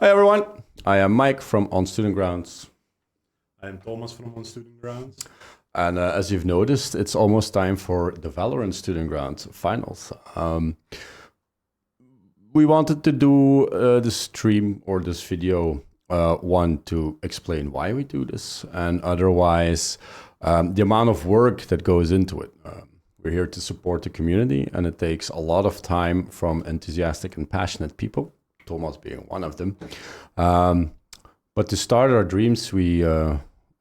Hi everyone, I am Mike from On Student Grounds. I'm Thomas from On Student Grounds. And as you've noticed, it's almost time for the Valorant Student Grounds finals. We wanted to do this stream or this video, one, to explain why we do this, and otherwise, the amount of work that goes into it. We're here to support the community, and it takes a lot of time from enthusiastic and passionate people, Thomas being one of them. But to start our dreams, we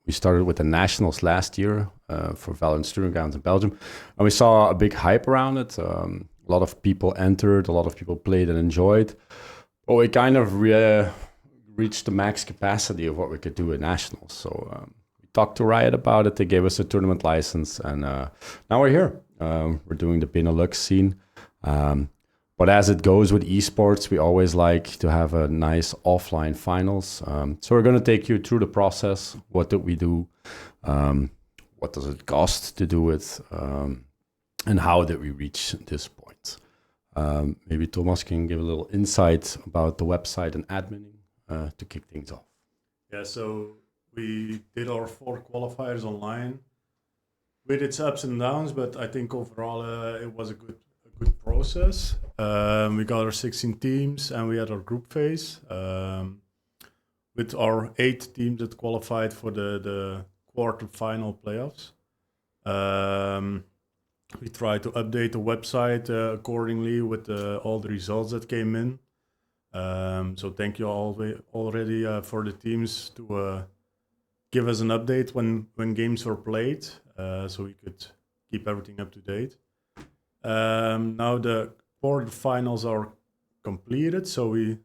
started with the nationals last year for Valorant Student Grounds in Belgium, and we saw a big hype around it. A lot of people entered, a lot of people played and enjoyed. But we kind of reached the max capacity of what we could do at nationals. So we talked to Riot about it. They gave us a tournament license, and now we're here. We're doing the Benelux scene. But as it goes with esports, we always like to have a nice offline finals. So we're going to take you through the process. What did we do? What does it cost to do it? And how did we reach this point? Maybe Thomas can give a little insight about the website and adminning to kick things off. Yeah, so we did our 4 qualifiers online with its ups and downs, but I think overall it was a good process. We got our 16 teams and we had our group phase with our 8 teams that qualified for the quarter-final playoffs. We tried to update the website accordingly with all the results that came in. So thank you all already for the teams to give us an update when games were played, so we could keep everything up to date. Now the quarterfinals are completed, so we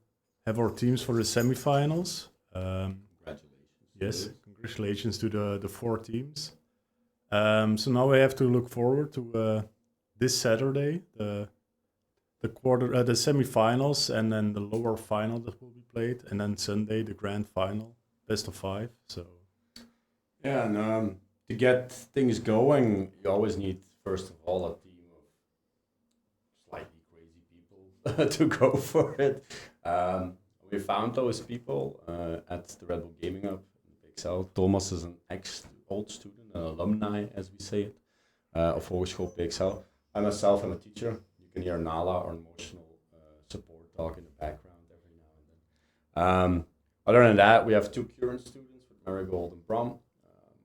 have our teams for the semifinals. Congratulations. Yes, congratulations to the 4 teams. So now we have to look forward to this Saturday, the semifinals, and then the lower final that will be played, and then Sunday the grand final, best of 5. So yeah, and to get things going, you always need, first of all, a team of slightly crazy people to go for it. We found those people at the Red Bull Gaming Hub in PXL. Thomas is an old student, an alumni, as we say it, of Hogeschool PXL. I myself am a teacher. You can hear Nala, our emotional support dog, in the background every now and then. Other than that, we have 2 current students with Marigold and Brom.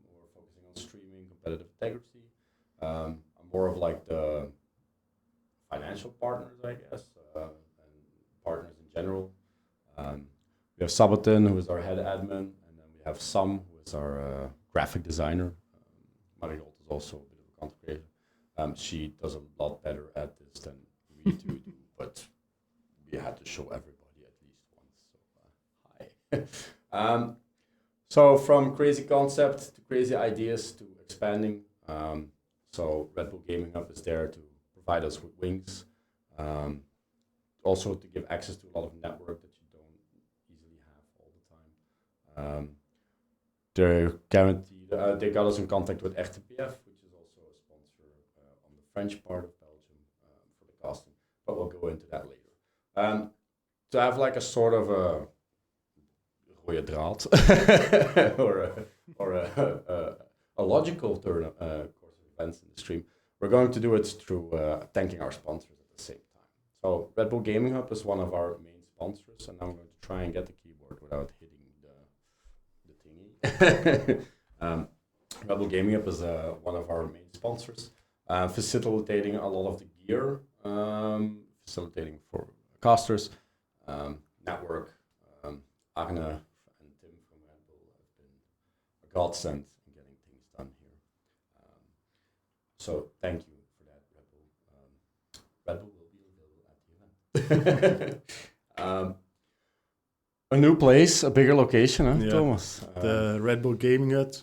We're focusing on streaming, competitive integrity. I'm more of like the financial partners, I guess, and partners in general. We have Sabatin, who is our head admin, and then we have Sam, who is our graphic designer. Marigold is also a bit of a content creator. She does a lot better at this than we do, but we had to show everybody at least once. So hi. So from crazy concept to crazy ideas to expanding. So Red Bull Gaming Hub is there to provide us with wings. Also to give access to a lot of network that you don't easily have all the time. They got us in contact with RTPF, which is also a sponsor on the French part of Belgium for the casting, but we'll go into that later. To have like a sort of a rode draad or a logical course of events in the stream, we're going to do it through thanking our sponsors at the same time. So Red Bull Gaming Hub is one of our main sponsors, and I'm going to try and get the keyboard without hitting the thingy. Red Bull Gaming Hub is one of our main sponsors, facilitating a lot of the gear, facilitating for casters, network. Arne and Tim from Red Bull have been a godsend in getting things done here. So thank you for that, Red Bull. Red Bull will be available at the event. A new place, a bigger location, huh, yeah. Thomas? The Red Bull Gaming Hut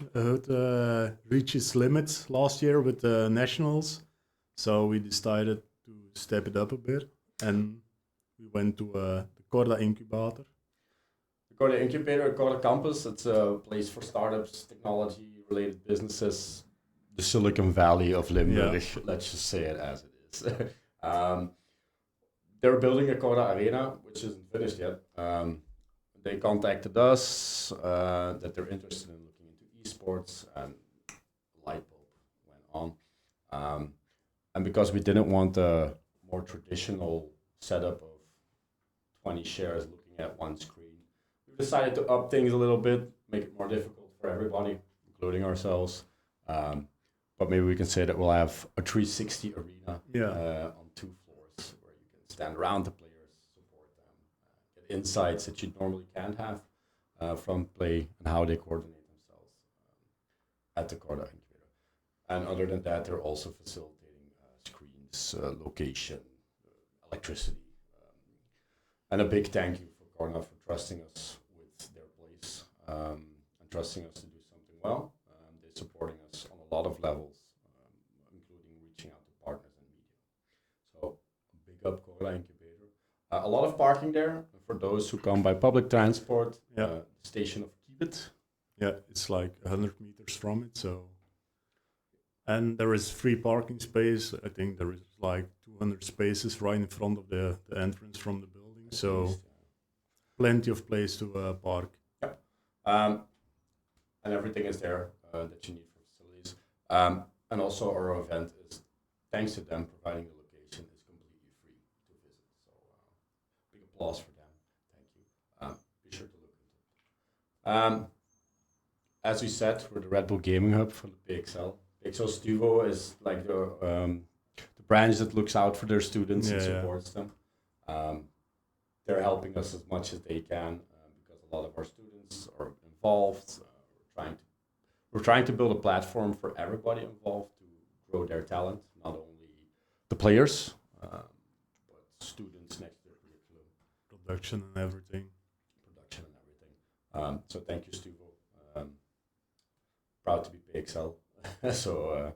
reached its limits last year with the Nationals, so we decided to step it up a bit, and we went to the Corda Incubator. The Corda Incubator, Corda Campus, it's a place for startups, technology-related businesses, the Silicon Valley of Limburg, let's just say it as it is. They're building a Corda Arena, which isn't finished yet. they contacted us that they're interested in looking into esports, and light bulb went on. And because we didn't want a more traditional setup of 20 shares looking at one screen, we decided to up things a little bit, make it more difficult for everybody, including ourselves. But maybe we can say that we'll have a 360 arena on 2 floors where you can stand around the players, support them, get insights that you normally can't have from play and how they coordinate themselves at the Corda Incubator. And other than that, they're also facilitating screens, location, electricity. And a big thank you for Corda for trusting us with their place and trusting us to do something well. They're supporting us on a lot of levels, including reaching out to partners and media. So big up Corda Incubator. A lot of parking there for those who come by public transport. The station of Kiebit. Yeah, it's like 100 meters from it. So, and there is free parking space. I think there is like 200 spaces right in front of the entrance from the building. So, plenty of place to park. Yep. And everything is there that you need for facilities. And also our event is, thanks to them providing the location, is completely free to visit. So big applause for them. Thank you. Be sure to look into it. As we said, we're the Red Bull Gaming Hub for the PXL. PXL Stuvo is like the branch that looks out for their students and supports them. They're helping us as much as they can because a lot of our students are involved. We're trying to build a platform for everybody involved to grow their talent, not only the players, but students next to their curriculum. Production and everything. So thank you, Stuvo. Proud to be PXL. So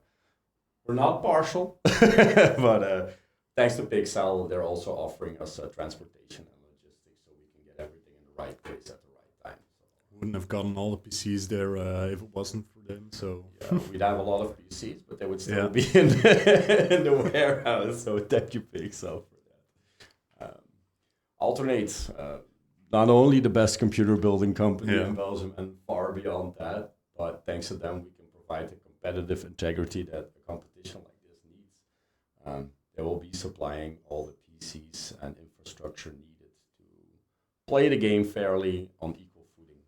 we're not partial, but thanks to PXL, they're also offering us transportation and logistics so we can get everything in the right place at the right time. So wouldn't have gotten all the PCs there if it wasn't for them. So we'd have a lot of PCs, but they would still be in the warehouse. So thank you, PXL, for that. Alternate, not only the best computer building company in Belgium and far beyond that, but thanks to them, we can provide the competitive integrity that a competition like this needs. They will be supplying all the PCs and infrastructure needed to play the game fairly on equal footing,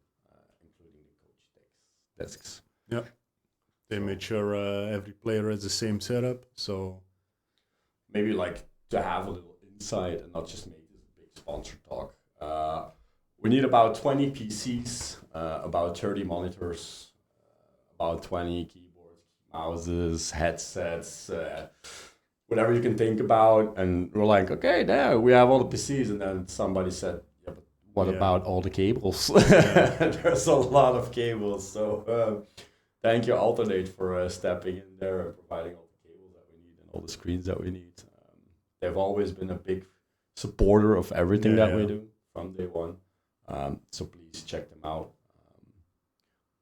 including the coach desks. Yeah, they made sure every player has the same setup. So maybe like to have a little insight and not just make this a big sponsor talk. We need about 20 PCs, about 30 monitors, about 20 keyboards, mouses, headsets, whatever you can think about. And we're like, okay, there we have all the PCs. And then somebody said, yeah, but what about all the cables? There's a lot of cables. So thank you, Alternate, for stepping in there and providing all the cables that we need and all the screens that we need. They've always been a big supporter of everything that we do from day one. So please check them out.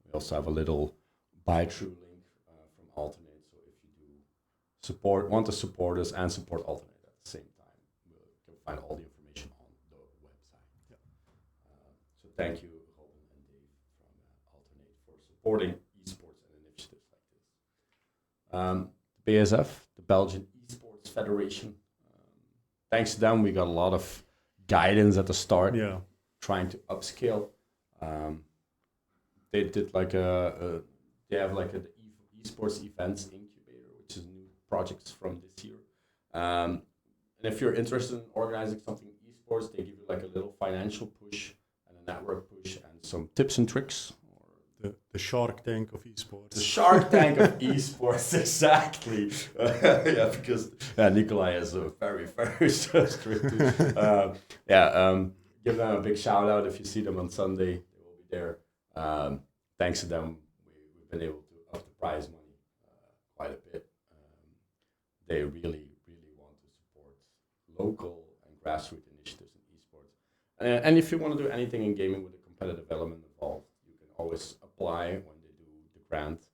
We also have a little buy-through link from Alternate. So if you do want to support us and support Alternate at the same time, you can find all the information on the website. So thank you, Robin and Dave from Alternate, for supporting esports and initiatives like this. BSF, the Belgian Esports Federation. Thanks to them, we got a lot of guidance at the start. Trying to upscale. They did like they have like an esports events incubator, which is new projects from this year. And if you're interested in organizing something esports, they give you like a little financial push and a network push and some tips and tricks. The Shark Tank of esports. The Shark Tank of esports, exactly. Because Nikolai is a very, very strict. Give them a big shout out if you see them on Sunday. They will be there. Thanks to them, we've been able to up the prize money quite a bit. They really, really want to support local and grassroots initiatives in esports. And if you want to do anything in gaming with a competitive element involved, you can always apply when they do the grant,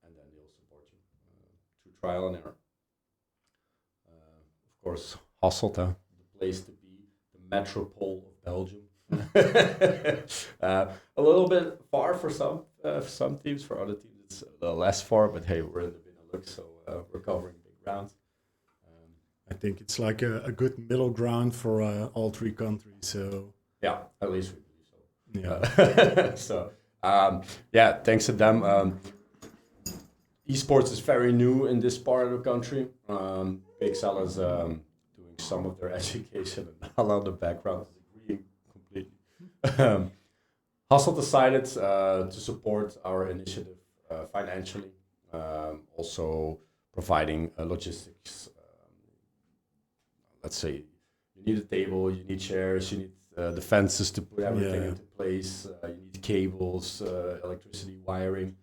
and then they'll support you through trial and error. Of course, Hasselt, the place to be, the metropole of Belgium. A little bit far for some teams. For other teams, it's a little less far. But hey, we're in the Benelux, so we're covering big grounds. I think it's like a good middle ground for all three countries. So Yeah, at least we believe so. yeah, So yeah, thanks to them. Esports is very new in this part of the country. Big Sal is doing some of their education and a lot of the background is agreeing completely. Hustle decided to support our initiative financially, also providing logistics. Let's say you need a table, you need chairs, you need the fences to put everything into place, you need cables, electricity wiring.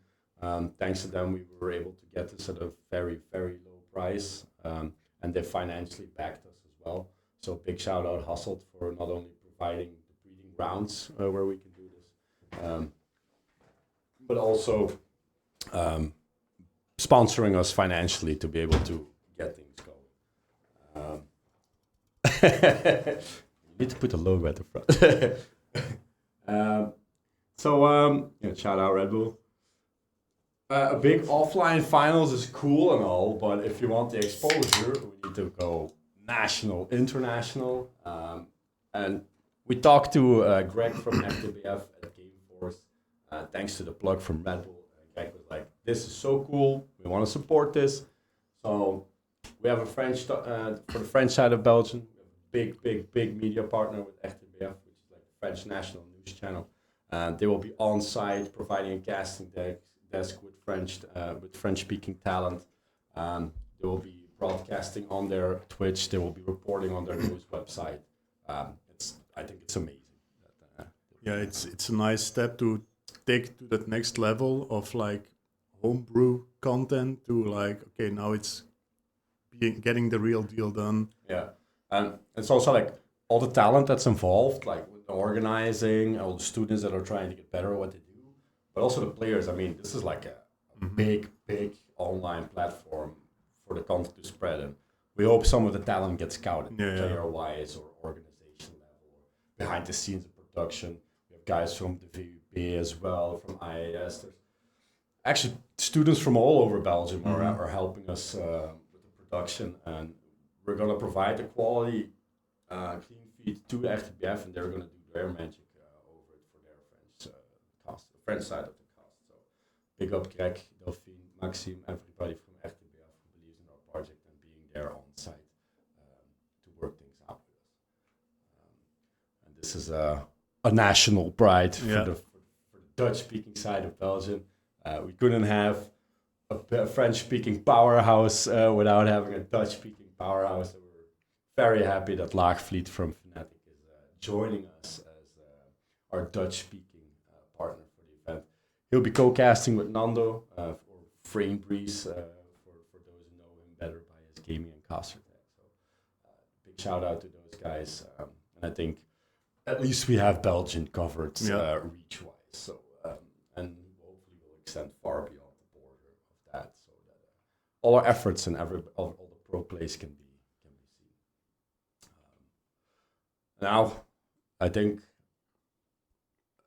Thanks to them, we were able to get this at a very, very low price, and they financially backed us as well. So big shout out Hasselt for not only providing the breeding grounds where we can do this, but also sponsoring us financially to be able to get things going. You need to put a logo at the front. Shout out Red Bull. A big offline finals is cool and all, but if you want the exposure, we need to go national, international. And we talked to Greg from FTBF at Gameforce, thanks to the plug from Red Bull. Greg was like, "This is so cool. We want to support this." So we have a French for the French side of Belgium. We have a big media partner with FTBF, which is like the French national news channel. They will be on site providing a casting desk with French-speaking talent. They will be broadcasting on their Twitch. They will be reporting on their news website. I think it's amazing. yeah, it's a nice step to take to that next level of like homebrew content to like, okay, now it's getting the real deal done. Yeah, and it's also like all the talent that's involved, like with the organizing, all the students that are trying to get better at what they do, but also the players. I mean, this is like a big online platform for the content to spread, and we hope some of the talent gets scouted, player-wise or organization level, or behind the scenes of production. We have guys from the VUB as well, from IAS. There's actually students from all over Belgium are helping us with the production, and we're gonna provide the quality clean feed to the FTBF, and they're gonna do their magic over it for their French cast, the French side of the cast. So big up Greg, Delphine, Maxime, everybody from FTBF who believes in our project and being there on site to work things out with us. And this is a national pride for the Dutch-speaking side of Belgium. We couldn't have a French-speaking powerhouse without having a Dutch-speaking powerhouse. So we're very happy that Laagvliet from Fnatic is joining us as our Dutch-speaking partner for the event. He'll be co-casting with Nando or Frame Breeze for those who know him better by his gaming and caster tag. So big shout out to those guys. And I think at least we have Belgium covered reach-wise. So and hopefully we'll extend far beyond the border of that, so that all our efforts and all the pro plays can be seen. Now, I think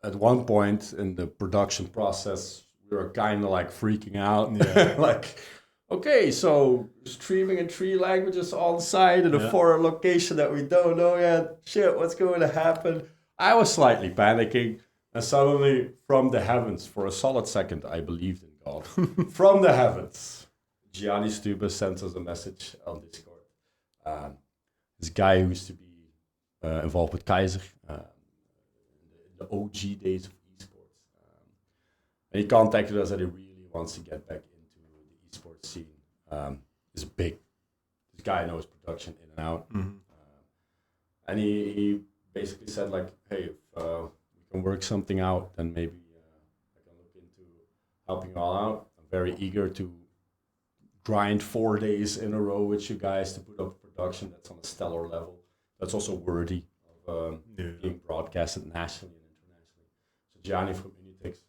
at one point in the production process, we were kind of like freaking out, like, okay, so streaming in 3 languages on site in a foreign location that we don't know yet. Shit, what's going to happen? I was slightly panicking. And suddenly, from the heavens, for a solid second, I believed in God. From the heavens, Gianni Stuba sent us a message on Discord. This guy who used to be involved with Kaiser in the OG days of esports. And he contacted us that he really wants to get back into the esports scene. This guy knows production in and out. And he basically said, like, hey, if can work something out, then maybe I can look into helping you all out. I'm very eager to grind 4 days in a row with you guys to put up production that's on a stellar level. That's also worthy of being broadcasted nationally and internationally. So Gianni from Unitix,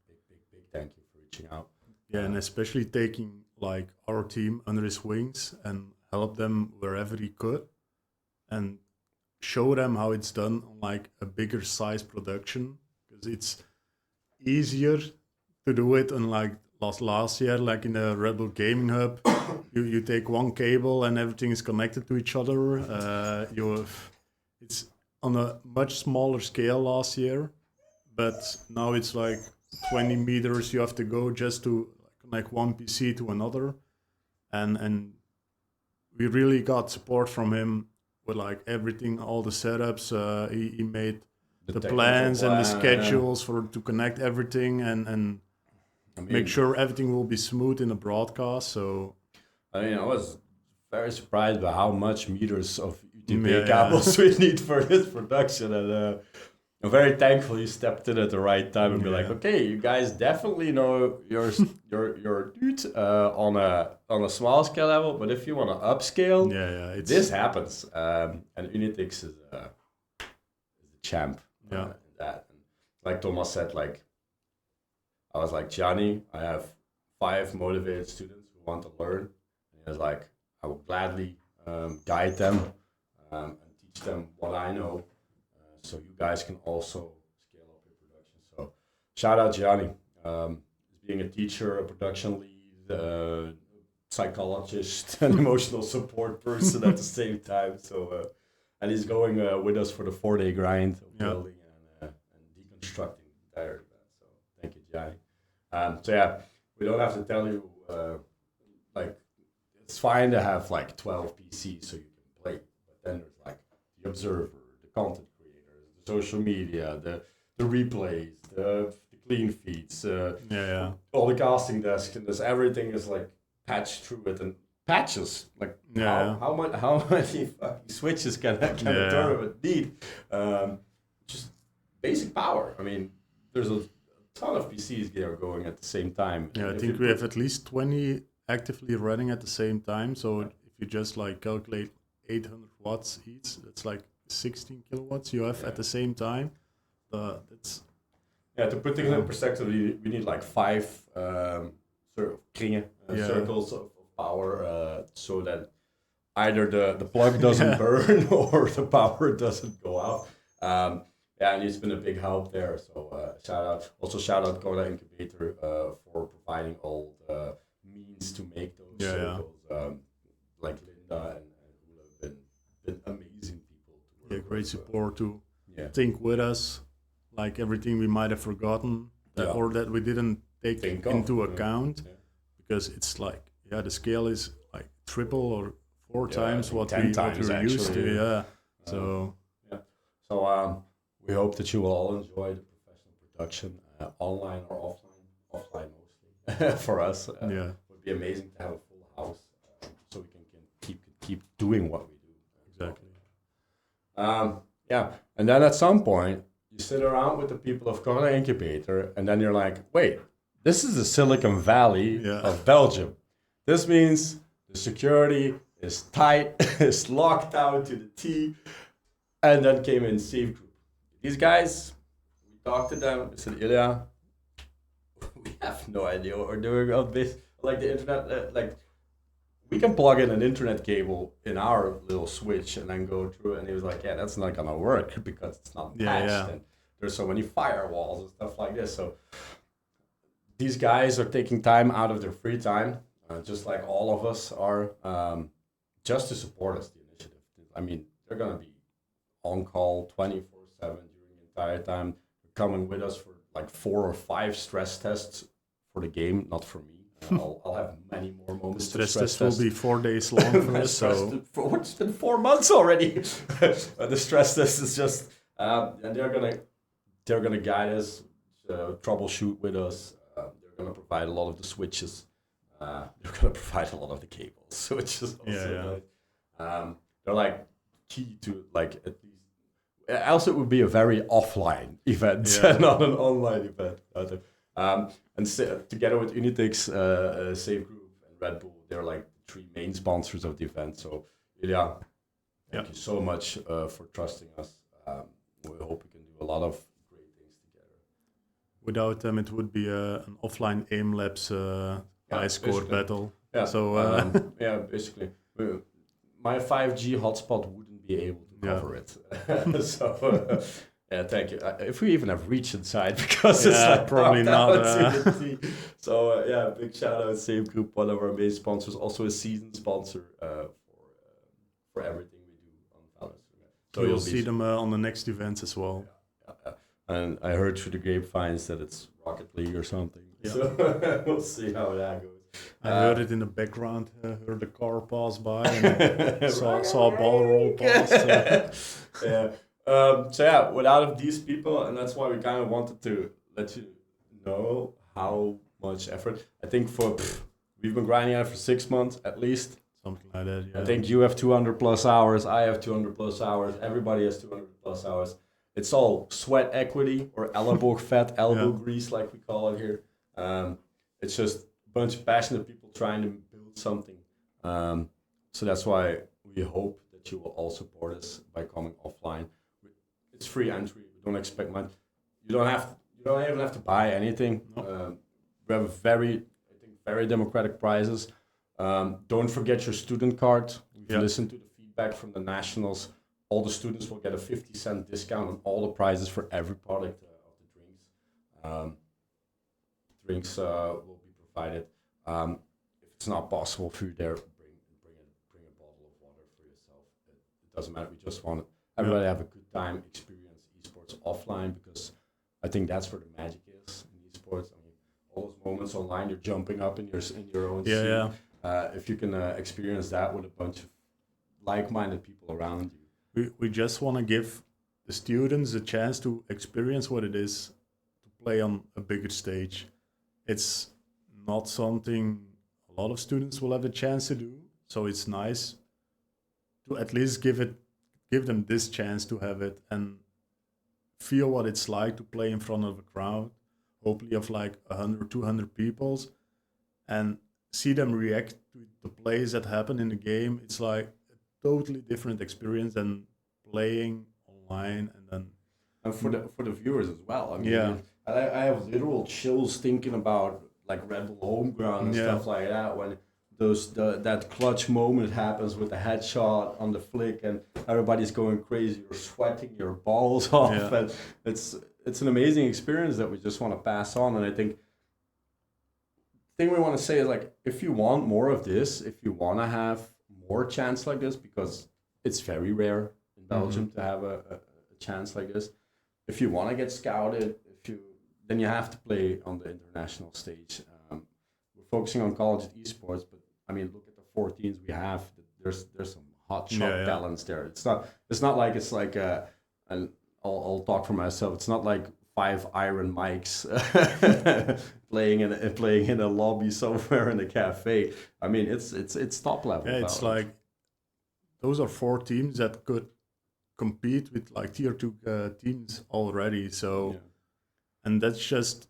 big thank you for reaching out. Yeah, and especially taking like our team under his wings and help them wherever he could, and show them how it's done on like a bigger size production, because it's easier to do it on like last year, like in the Red Bull Gaming Hub. you take one cable and everything is connected to each other. It's on a much smaller scale last year, but now it's like 20 meters you have to go just to connect one PC to another, and we really got support from him with like everything, all the setups. He made the plans and the schedules to connect everything and I mean, make sure everything will be smooth in the broadcast. So I mean, I was very surprised by how much meters of UTP cables we need for this production, and I'm very thankful you stepped in at the right time and be like, okay, you guys definitely know your dude on a small scale level, but if you want to upscale, this happens. And Unitix is a champ. In that. And like Thomas said, like I was like, Gianni, I have 5 motivated students who want to learn, and he was like, I will gladly guide them and teach them what I know. So you guys can also scale up your production. So shout out Gianni, being a teacher, a production lead, psychologist, and emotional support person at the same time. So and he's going with us for the 4-day grind of building and deconstructing the entire event. So thank you, Gianni. So yeah, we don't have to tell you like it's fine to have like 12 PCs so you can play, but then there's like the observer, the content social media, the replays, the clean feeds, all the casting desk, and everything is like patched through it and patches. Like how many fucking switches can a tournament need? Just basic power. I mean, there's a ton of PCs that are going at the same time. Yeah, I think we have at least 20 actively running at the same time. So if you just like calculate 800 watts each, that's like 16 kilowatts you have at the same time. That's to put things in perspective, we need like 5 sort of kringen, circles of power, so that either the plug doesn't burn or the power doesn't go out. And it's been a big help there. So shout out Corda Incubator for providing all the means to make those circles. Like Linda and Hula have been amazing. Great support to think with us, like everything we might have forgotten or that we didn't take into account, because it's like the scale is like triple or 4 times what we were used to. So we hope that you will all enjoy the professional production, online or offline mostly. For us, it would be amazing to have a full house, so we can keep doing what we do. Exactly. And then at some point you sit around with the people of Corona Incubator, and then you're like, wait, this is the Silicon Valley of Belgium. This means the security is tight, is locked down to the T. And then came in Safe Group. These guys, we talked to them. We said, Ilya, we have no idea what we're doing on this. Like the internet, we can plug in an internet cable in our little switch and then go through it. And he was like, that's not going to work because it's not patched. And there's so many firewalls and stuff like this. So these guys are taking time out of their free time, just like all of us are, just to support us, the initiative. I mean, they're going to be on call 24/7 during the entire time. They're coming with us for like 4 or 5 stress tests for the game, not for me. I'll have many more moments. The stress test will be 4 days long for us. It's been 4 months already. The stress test is just, and they're gonna guide us, troubleshoot with us. They're gonna provide a lot of the switches. They're gonna provide a lot of the cables, which is also nice. They're like key to like at least. Else it would be a very offline event, not an online event. And together with Unitix, Safe Group, and Red Bull, they're like 3 main sponsors of the event. So, Ilya, thank you so much for trusting us. We hope we can do a lot of great things together. Without them, it would be an offline aim labs high-score battle. Yeah. So basically, my 5G hotspot wouldn't wouldn't be able to Yeah. cover it. So yeah, thank you. If we even have reach inside, because it's Yeah, like probably knocked not, out to the T. So yeah, big shout out Same Group, one of our main sponsors, also a season sponsor for everything we do on Valorant. So You'll you'll see them on the next events as well. yeah. And I heard through the grapevines that it's Rocket League or something. Yeah. So we'll see how that goes. I heard it in the background, heard the car pass by and saw a ball roll past. Yeah. So yeah, without these people, and that's why we kind of wanted to let you know how much effort. I think we've been grinding out for 6 months at least. Something like that, yeah. I think you have 200 plus hours. I have 200 plus hours. Everybody has 200 plus hours. It's all sweat equity or elbow fat, elbow grease, like we call it here. It's just a bunch of passionate people trying to build something. So that's why we hope that you will all support us by coming offline. It's free entry. We don't expect much. You don't even have to buy anything. No. We have very democratic prizes. Don't forget your student card. We've listened to the feedback from the nationals. All the students will get a 50-cent discount on all the prizes for every product of the drinks. Drinks will be provided. If it's not possible for you there, bring a bottle of water for yourself. It doesn't matter. We just want everybody to have a good time, experience esports offline, because I think that's where the magic is in esports. I mean, all those moments online, you're jumping up in your own seat. Yeah. If you can experience that with a bunch of like-minded people around you. We just want to give the students a chance to experience what it is to play on a bigger stage. It's not something a lot of students will have a chance to do, so it's nice to at least give them this chance to have it and feel what it's like to play in front of a crowd, hopefully of like 100, 200 people, and see them react to the plays that happen in the game. It's like totally different experience than playing online And for the viewers as well. I mean, I have literal chills thinking about like Red Bull Homeground and stuff like that when that clutch moment happens with the headshot on the flick and everybody's going crazy. You're sweating your balls off, and it's an amazing experience that we just want to pass on. And I think thing we want to say is like, if you want more of this, if you want to have more chance like this, because it's very rare in Belgium to have a chance like this. If you want to get scouted, then you have to play on the international stage. We're focusing on college esports, but I mean, look at the 14s we have. There's some hot shot talents there. It's not like it's like and I'll talk for myself. It's not like 5 Iron Mikes playing in a lobby somewhere in a cafe. I mean, it's top level. Yeah, it's like those are 4 teams that could compete with like tier 2 teams already. So, and that's just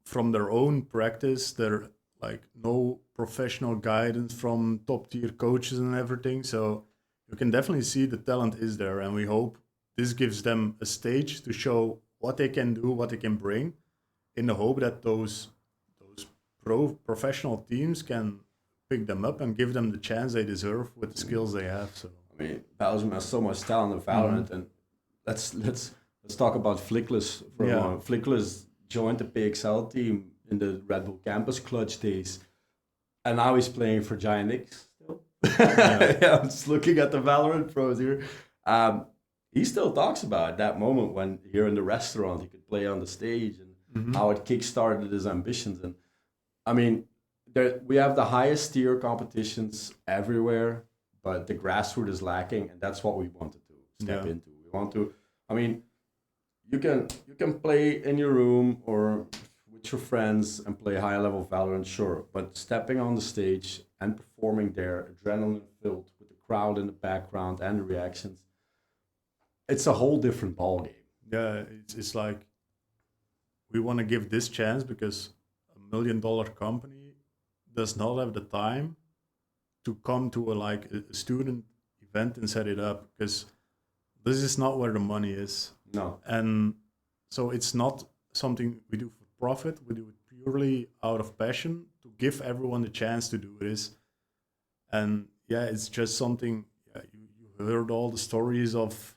from their own practice. They're like no professional guidance from top tier coaches and everything. So you can definitely see the talent is there, and we hope this gives them a stage to show what they can do, what they can bring, in the hope that those professional teams can pick them up and give them the chance they deserve with the skills they have. So I mean, Belgium has so much talent in Valorant, and let's talk about Flickless for a moment. Flickless joined the PXL team in the Red Bull Campus Clutch days, and now he's playing for Giant X still. I'm just looking at the Valorant pros here. He still talks about that moment when here in the restaurant he could play on the stage and how it kickstarted his ambitions. And I mean, we have the highest tier competitions everywhere, but the grassroots is lacking, and that's what we wanted to step into. We want to, I mean, you can play in your room or with your friends and play high level Valorant, sure, but stepping on the stage and performing there, adrenaline filled with the crowd in the background and the reactions, it's a whole different ballgame. Yeah, it's like we want to give this chance because $1 million company does not have the time to come to a student event and set it up, because this is not where the money is. No. And so it's not something we do for profit. We do it purely out of passion to give everyone the chance to do this. And yeah, it's just something you we heard all the stories of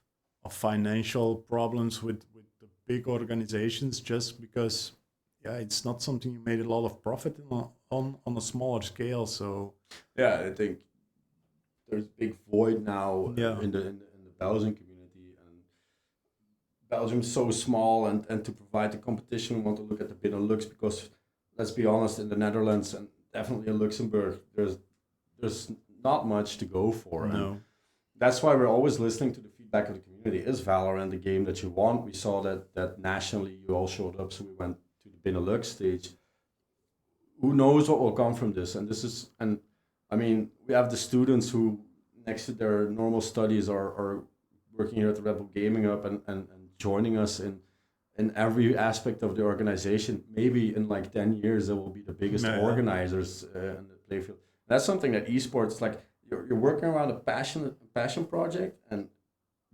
financial problems with the big organizations just because, yeah, it's not something you made a lot of profit on a smaller scale. So Yeah, I think there's a big void now Yeah. in the Belgian community, and Belgium's so small, and to provide the competition, we want to look at the Benelux because let's be honest, in the Netherlands and definitely in Luxembourg, there's not much to go for. And no, that's why we're always listening to the feedback of the community. Is Valorant the game that you want? We saw that nationally you all showed up, so we went to the Benelux stage. Who knows what will come from this? And I mean, we have the students who, next to their normal studies, are working here at the Red Bull Gaming Hub and joining us in every aspect of the organization. Maybe in like 10 years, they will be the biggest Yeah. organizers in the playfield. That's something that esports, like you're working around a passion project, and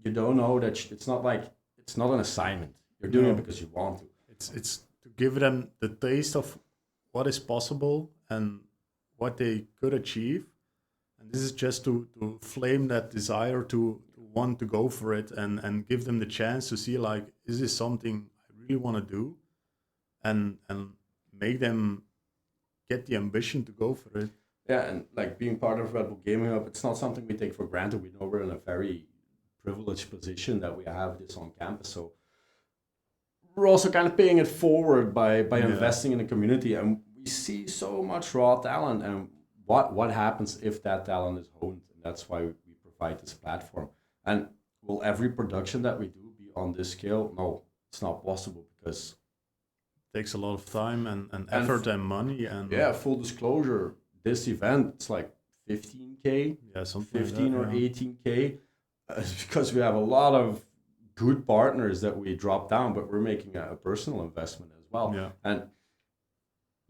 you don't know that it's not like, it's not an assignment. You're doing No. it because you want to. it's to give them the taste of what is possible and what they could achieve. And this is just to flame that desire to want to go for it and give them the chance to see, like, is this something I really want to do? And make them get the ambition to go for it. Yeah, and like being part of Red Bull Gaming Hub, it's not something we take for granted. We know we're in a very privileged position that we have this on campus. So we're also kind of paying it forward by Yeah. investing in the community, and we see so much raw talent. And what happens if that talent is honed? And that's why we provide this platform. And will every production that we do be on this scale? No, it's not possible because Takes a lot of time and effort and money and yeah, full disclosure, this event it's like 15K, yeah, something 15 like or that, yeah. 18K, because we have a lot of good partners that we drop down, but we're making a personal investment as well. Yeah. And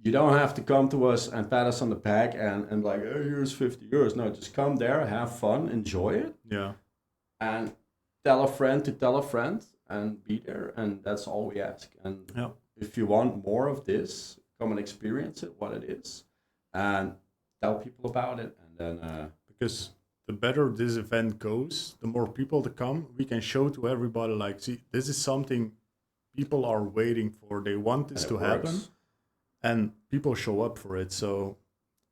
you don't have to come to us and pat us on the back and like, oh, here's 50 euros. No, just come there, have fun, enjoy it, Yeah. and tell a friend to tell a friend and be there. And that's all we ask. And Yeah. if you want more of this, come and experience it, what it is, and tell people about it. And then, Because the better this event goes, the more people to come, we can show to everybody, like, see, this is something people are waiting for. They want this and to it happen, works. and people show up for it. So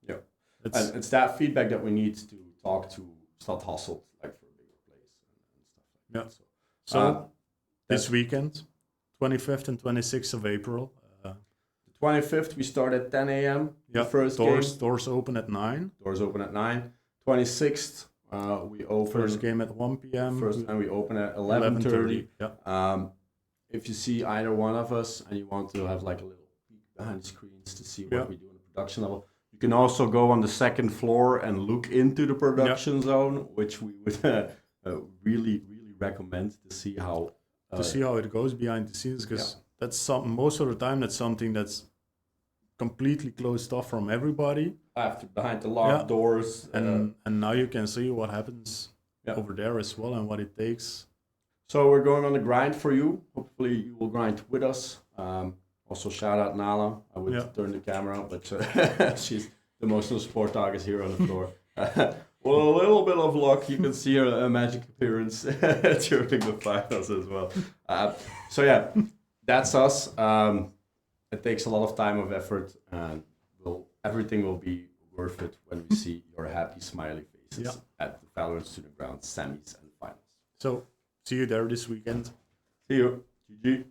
Yeah. it's And it's that feedback that we need to talk to Stad Hasselt, like for a bigger place and stuff like Yeah. that. so this that's- weekend, 25th and 26th of April. The 25th, we start at 10 a.m. Yeah, The first doors game. doors open at 9. Doors open at 9. 26th, we open. First game at 1 p.m. First time we open at 11:30. Yeah. If you see either one of us and you want to have like a little peek behind the screens to see what Yeah. we do on the production level, you can also go on the second floor and look into the production zone, which we would really recommend to see how To see how it goes behind the scenes, because that's most of the time that's something that's completely closed off from everybody, after behind the locked doors. and now you can see what happens Yeah. over there as well and what it takes. So we're going on the grind for you. Hopefully you will grind with us. Also shout out Nala. I would turn the camera on, but she's the most support target here on the floor. Well, a little bit of luck, you can see a magic appearance during the finals as well. So yeah, that's us. It takes a lot of time of effort, and everything will be worth it when we see your happy, smiley faces at the Valorant Student Ground semis and finals. So see you there this weekend. See you. GG.